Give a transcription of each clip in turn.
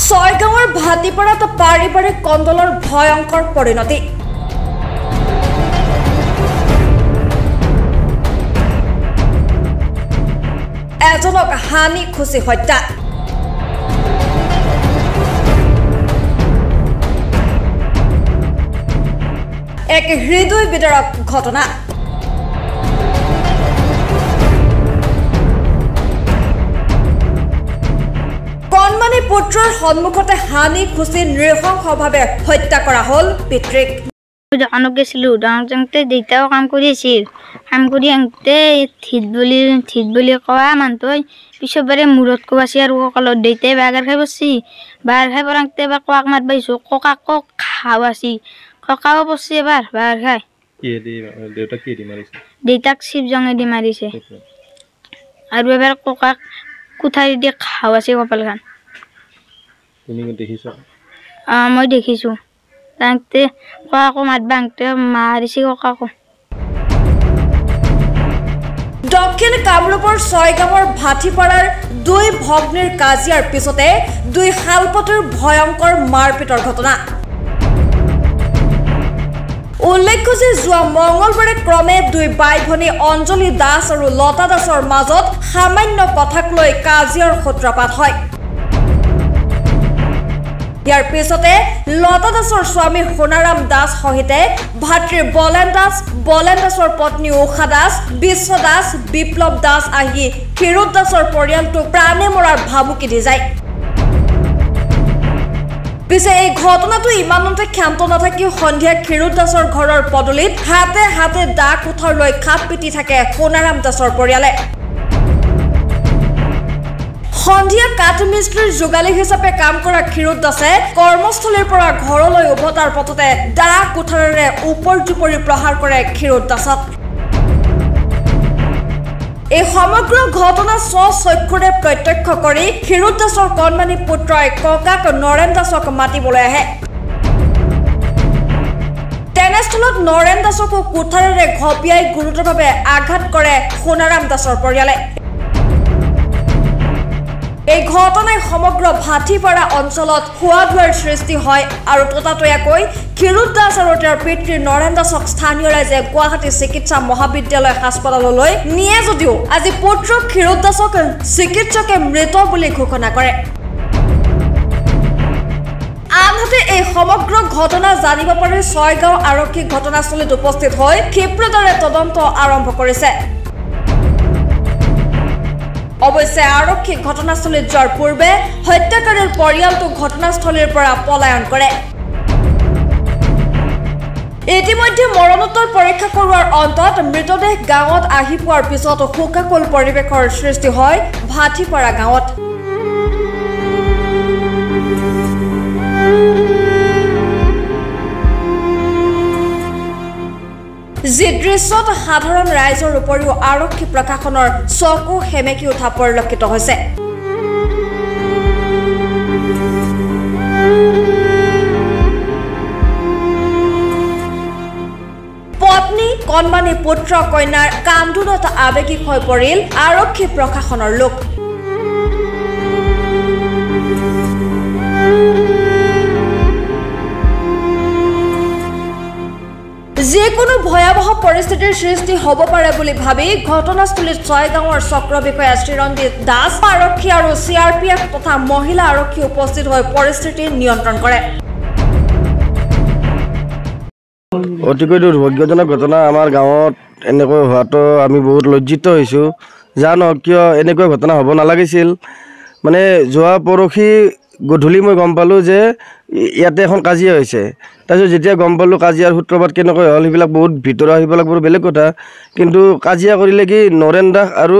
ছয়গাঁৱৰ ভাটিপাৰাত পাৰিবাৰিক কন্দলৰ ভয়ংকৰ পৰিণতি। এজনক হানি খুচি হত্যা। এক হৃদয় বিদাৰক ঘটনা। কণমানি পুত্ৰৰ সন্মুখতে হানি খুচি নৃশংসভাৱে হত্যা কৰা হ'ল পিতৃক। দোকানত গৈছিলোঁ, দোকানত যাওঁতে দেউতাও কাম কৰি আছিল। কাম কৰি আহোঁতে থিত বুলি কোৱা মানুহটোৱে পিছত বাৰে মূৰত কোৱাছি আৰু কঁকালত। দেউতাই বাগৰ খাই পৰছি। বাগৰ খাই পৰাংতে এবাৰ ককাক মাতবা আহিছোঁ, ককাকো খাৱাছি। ককাও পৰছি এবাৰ বাগৰ খাই। দেউতাক চিপজঙেদি মাৰিছে আৰু এবাৰ ককাক কুঠাৰি দি খাৱাছি কপালখান। মই দেখিছোঁ। তাতে ককাকো মাতবা আহোঁতে মাৰিছে ককাকো। দক্ষিণ কামৰূপৰ ছয়গাঁৱৰ ভাটিপাৰাৰ দুই ভগ্নীৰ কাজিয়াৰ পিছতে দুই শালপতিৰ ভয়ংকৰ মাৰপিটৰ ঘটনা। উল্লেখ্য যে যোৱা মঙলবাৰে ক্ৰমে দুই বাই ভনী অঞ্জলি দাস আৰু লতা দাসৰ মাজত সামান্য কথাক লৈ কাজিয়াৰ সূত্ৰপাত হয়। ইয়াৰ পিছতে লতা দাসৰ স্বামী সোণাৰাম দাস সহিতে ভাতৃ বলেন দাসৰ পত্নী উষা দাস, বিশ্ব দাস, বিপ্লৱ দাস আহি ক্ষীৰোদ দাসৰ পৰিয়ালটোক প্ৰাণে মৰাৰ ভাবুকি দি যায়। পিছে এই ঘটনাটো ইমানতে ক্ষান্ত নাথাকি সন্ধিয়া ক্ষীৰোদ দাসৰ ঘৰৰ পদূলিত হাতে হাতে দা কোঠাৰ লৈ খাপ পিটি থাকে সোণাৰাম দাসৰ পৰিয়ালে। সন্ধিয়া কাঠ মিস্ত্ৰীৰ যোগালী হিচাপে কাম কৰা ক্ষীৰোদ দাসে কৰ্মস্থলীৰ পৰা ঘৰলৈ উভতাৰ পথতে দা কোঠাৰেৰে ওপৰ-জোপৰি প্ৰহাৰ কৰে ক্ষীৰোদ দাসক। এই সমগ্ৰ ঘটনা স্বচক্ষুৰে প্ৰত্যক্ষ কৰি ক্ষীৰোদ দাসৰ কণমানি পুত্ৰই ককাক নৰেন দাসক মাতিবলৈ আহে। তেনেস্থলত নৰেন দাসকো কোঠাৰেৰে ঘপিয়াই গুৰুতৰভাৱে আঘাত কৰে সোণাৰাম দাসৰ পৰিয়ালে। এই ঘটনাই সমগ্ৰ ভাটিপাৰা অঞ্চলত হোৱা-ধোৱাৰ সৃষ্টি হয় আৰু ততাতৈয়াকৈ ক্ষীৰোদ দাস আৰু তেওঁৰ পিতৃ নৰেন দাসক স্থানীয় ৰাইজে গুৱাহাটী চিকিৎসা মহাবিদ্যালয় হাস্পতাললৈ নিয়ে যদিও আজি পুত্ৰ ক্ষীৰোদ দাসক চিকিৎসকে মৃত বুলি ঘোষণা কৰে। আনহাতে এই সমগ্ৰ ঘটনা জানিব পাৰি ছয়গাঁও আৰক্ষী ঘটনাস্থলীত উপস্থিত হৈ ক্ষীপ্ৰতাৰে তদন্ত আৰম্ভ কৰিছে। অৱশ্যে আৰক্ষী ঘটনাস্থলীত যোৱাৰ পূৰ্বে হত্যাকাৰীৰ পৰিয়ালটো ঘটনাস্থলীৰ পৰা পলায়ন কৰে। ইতিমধ্যে মৰণোত্তৰ পৰীক্ষা কৰোৱাৰ অন্তত মৃতদেহ গাঁৱত আহি পোৱাৰ পিছত শোকাকুল পৰিৱেশৰ সৃষ্টি হয় ভাটিপাৰা গাঁৱত। যি দৃশ্যত সাধাৰণ ৰাইজৰ উপৰিও আৰক্ষী প্ৰশাসনৰ চকু সেমেকি উঠা পৰিলক্ষিত হৈছে। পত্নী, কণমানি পুত্ৰ কন্যাৰ কান্দোনত আৱেগিক হৈ পৰিল আৰক্ষী প্ৰশাসনৰ লোক। যিকোনো ভয়াৱহ পৰিস্থিতিৰ সৃষ্টি হ'ব পাৰে বুলি ভাবি ঘটনাস্থলীত ছয়গাঁৱৰ চক্ৰ বিষয়া চিৰঞ্জিত দাস, আৰক্ষী আৰু CRPF তথা মহিলা আৰক্ষী উপস্থিত হৈ পৰিস্থিতি নিয়ন্ত্ৰণ কৰে। অতিকৈ দুৰ্ভাগ্যজনক ঘটনা আমাৰ গাঁৱত এনেকৈ হোৱাটো আমি বহুত লজ্জিত হৈছোঁ। জানো কিয় এনেকুৱা ঘটনা হ'ব নালাগিছিল। মানে যোৱা পৰহি গধূলি মই গম পালোঁ যে ইয়াতে এখন কাজিয়া হৈছে। তাৰপিছত যেতিয়া গম পালোঁ কাজিয়াৰ সূত্ৰপাত কেনেকৈ হ'ল সেইবিলাক বহুত ভিতৰুৱা, সেইবিলাক বাৰু বেলেগ কথা। কিন্তু কাজিয়া কৰিলে কি নৰেন দাস আৰু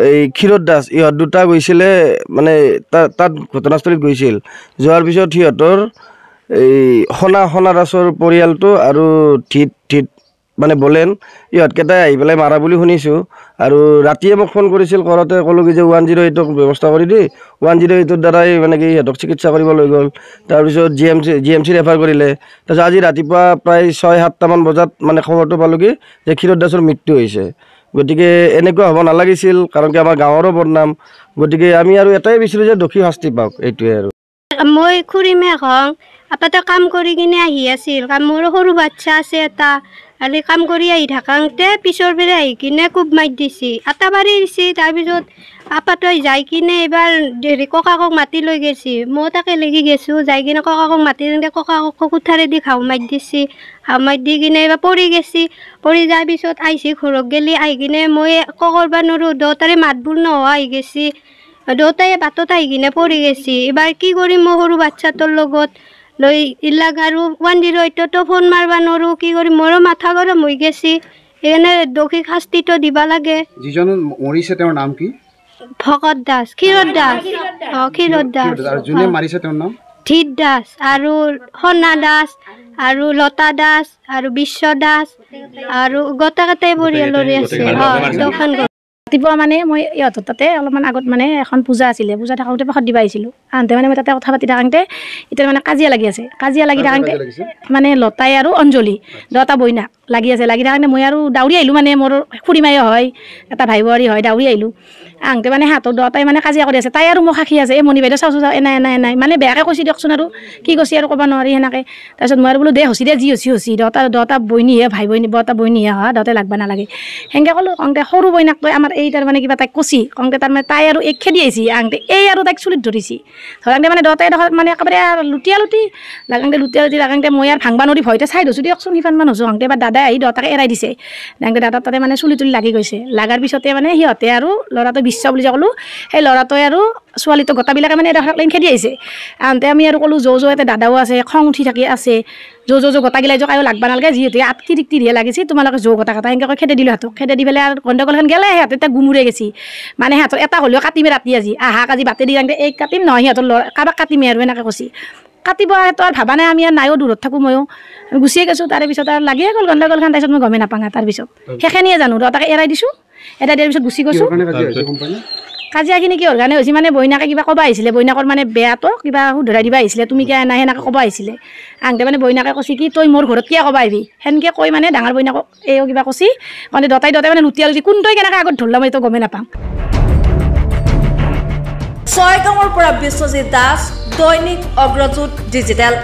এই ক্ষীৰোদ দাস ইহঁত দুটা গৈছিলে, মানে তাত ঘটনাস্থলীত গৈছিল। যোৱাৰ পিছত সিহঁতৰ এই সোণা দাসৰ পৰিয়ালটো আৰু থিত মানে বলেন ইহঁতকেইটাই আহি পেলাই মাৰা বুলি শুনিছোঁ। আৰু ৰাতিয়ে মোক ফোন কৰিছিল, কৰোঁতে ক'লোঁ কি যে 108ক ব্যৱস্থা কৰি দি 108ৰ দ্বাৰাই মানে কি সিহঁতক চিকিৎসা কৰিব লৈ গ'ল। তাৰপিছত GMC ৰেফাৰ কৰিলে। তাৰপিছত আজি ৰাতিপুৱা প্ৰায় 6-7টামান বজাত মানে খবৰটো পালোঁ কি যে ক্ষীৰোদ দাসৰ মৃত্যু হৈছে। গতিকে এনেকুৱা হ'ব নালাগিছিল, কাৰণ কি আমাৰ গাঁৱৰো বদনাম। গতিকে আমি আৰু এটাই বিচাৰোঁ যে দোষী শাস্তি পাওক, এইটোৱে আৰু। মই খুৰীমে কওঁ আপাতে কাম কৰি কিনে আহি আছিল মোৰ সৰু বাচ্চা আছে এটা আৰু কাম কৰি আহি থাকোঁতে পিছৰ পেৰে আহি কিনে কোব মাৰি দিছে আটা মাৰি দিছে তাৰপিছত আপাতই যাই কিনে এবাৰ হেৰি ককাকক মাতি লৈ গৈছে মই তাকে লাগি গৈছোঁ যাই কিনে ককাকক মাতি কিনে ককাকক কোঠাৰেদি ঘাও মাৰি দিছে ঘাও মাৰি দি কিনে এবাৰ পৰি গৈছে পৰি যোৱাৰ পিছত আহিছে ঘৰত গেলি আহি কিনে মই একো কৰিব নোৱাৰোঁ দেউতাৰে মাত বোল নোহোৱা হৈ গৈছে দেউতাই বাটত আহি কিনে পৰি গৈছে এবাৰ কি কৰিম মই সৰু বাচ্চাটোৰ লগত লৈ ইলাক আৰু 108টো ফোন মাৰিব নোৱাৰোঁ কি কৰিম মোৰো মাথা গৰম হৈ গৈছে সেইকাৰণে দোষী শাস্তিটো দিব লাগে যিজন মৰিছে তেওঁৰ নাম কি ভকত দাস ক্ষীৰত দাস ক্ষীৰত দাস যোনে মাৰিছে তেওঁৰ নাম ধীৰ দাস আৰু সনা দাস আৰু লতা দাস আৰু বিশ্ব দাস আৰু গোটেইকেইটাই পৰিয়ালৰে আছে দোকান ৰাতিপুৱা মানে মই ইহঁতৰ তাতে অলপমান আগত মানে এখন পূজা আছিলে পূজা থাকোঁতে প্ৰসাদ দিব আহিছিলোঁ আনতে মানে মই তাতে কথা পাতি থাকোঁতে এতিয়া মানে কাজিয়া লাগি আছে কাজিয়া লাগি থাকোঁতে মানে লতাই আৰু অঞ্জলি দুটা বইনাক লাগি আছে লাগি থাকোঁতে মই আৰু দাউৰি আহিলোঁ মানে মোৰ খুৰীমাই হয় এটা ভাই বোৱাৰী হয় দাউৰি আহিলোঁ আহোঁতে মানে হাতৰ দুটাই মানে কাজিয়া কৰি আছে তাই আৰু মোক সাক্ষী আছে এই মণি বাইদেউ চাওঁচোন এনাই এনাই এনাই মানে বেয়াকৈ কৈছে দিয়কচোন আৰু কি কৈছে আৰু ক'ব নোৱাৰি সেনেকৈ তাৰপিছত মই আৰু বোলো দে হচি দে যি হচি দুটা বইনীহে ভাই বইনী দুটা বইনীহে হয় দুটাই লাগব নালাগে সেনেকৈ ক'লোঁ কওঁতে সৰু বইনাকলৈ আমাৰ এই তাৰমানে কিবা তাইক কচি কওঁতে তাৰমানে তাই আৰু এক খেদি আহিছে আহোঁতে এই আৰু তাইক চুলিত ধৰিছে ধৰাংতে মানে দুটাই মানে একেবাৰে লুটিয়া লুটি লাগাংতে মই আৰু ভাংবা নৰি ভয়তে চাই ধৰিছোঁ দিয়কচোন সিমানমান হৈছোঁ আহোঁতে এবাৰ দাদাই আহি দুটাকে এৰাই দিছে দাংতে দাদাৰ তাতে মানে চুলি তুলি লাগি গৈছে লাগাৰ পিছতে মানে সিহঁতে আৰু ল'ৰাটো বিশ্ব বুলি যে ক'লোঁ সেই ল'ৰাটোৱে আৰু ছোৱালীটো গোটাবিলাকে মানে এডোখৰ লাইন খেদি আহিছে আহোঁতে আমি আৰু ক'লোঁ যৌ ইয়াতে দাদাও আছে খং উঠি থাকি আছে যৌ গোটাগিলাই জোকায়ো লাগব নালাগে যিহেতু তিৰিহে লাগিছে তোমালোকে যৌ গোটা সেনেকৈ খেদে দিলোঁ সিহঁতক খেদে দি পেলাই আৰু গণ্ডগোলখন গেলে সিহঁতে এতিয়া গুমুৰে গেছি মানে সিহঁতৰ এটা হ'লেও কাটিমে ৰাতি আজি আহাক আজি বাটে দি যাওঁতে এই কাটিম নহয় সিহঁতৰ ল'ৰা কাৰোবাক কাটিমে আৰু এনেকৈ কৈছি কাটিব সেইটো আৰু ভাবা নাই আমি আৰু নাইও দূৰত থাকোঁ ময়ো গুচিয়ে গৈছোঁ তাৰে পিছত আৰু লাগিয়ে গ'ল গণ্ডগোলখন তাৰপিছত মই গমেই নাপাওঁ তাৰপিছত সেইখিনিয়ে জানো তাকে এৰাই দিছোঁ এৰাই দিয়াৰ পিছত গুচি গৈছোঁ কাজিয়াখিনি কিহৰ কাৰণে হৈছে মানে বইনাকে কিবা ক'ব আহিছিলে বইনাকৰ মানে বেয়াটো কিবা শুধৰাই দিব আহিছিলে তুমি কিয় নাই সেনেকৈ ক'ব আহিছিলে আহোঁতে মানে বইনাকে কৈছে কি তই মোৰ ঘৰত কিয় ক'ব আহিবি সেনেকৈ কৈ মানে ডাঙৰ বইনাকক এও কিবা কৈছি মানে দুটাই মানে লুটিয়া লুটি কোনটোৱে কেনেকৈ আগত ধৰিলে মই এইটো গমেই নাপাওঁ ছয়গাঁৱৰ পৰা বিশ্বজিৎ দাস দৈনিক অগ্ৰজোত ডিজিটেল।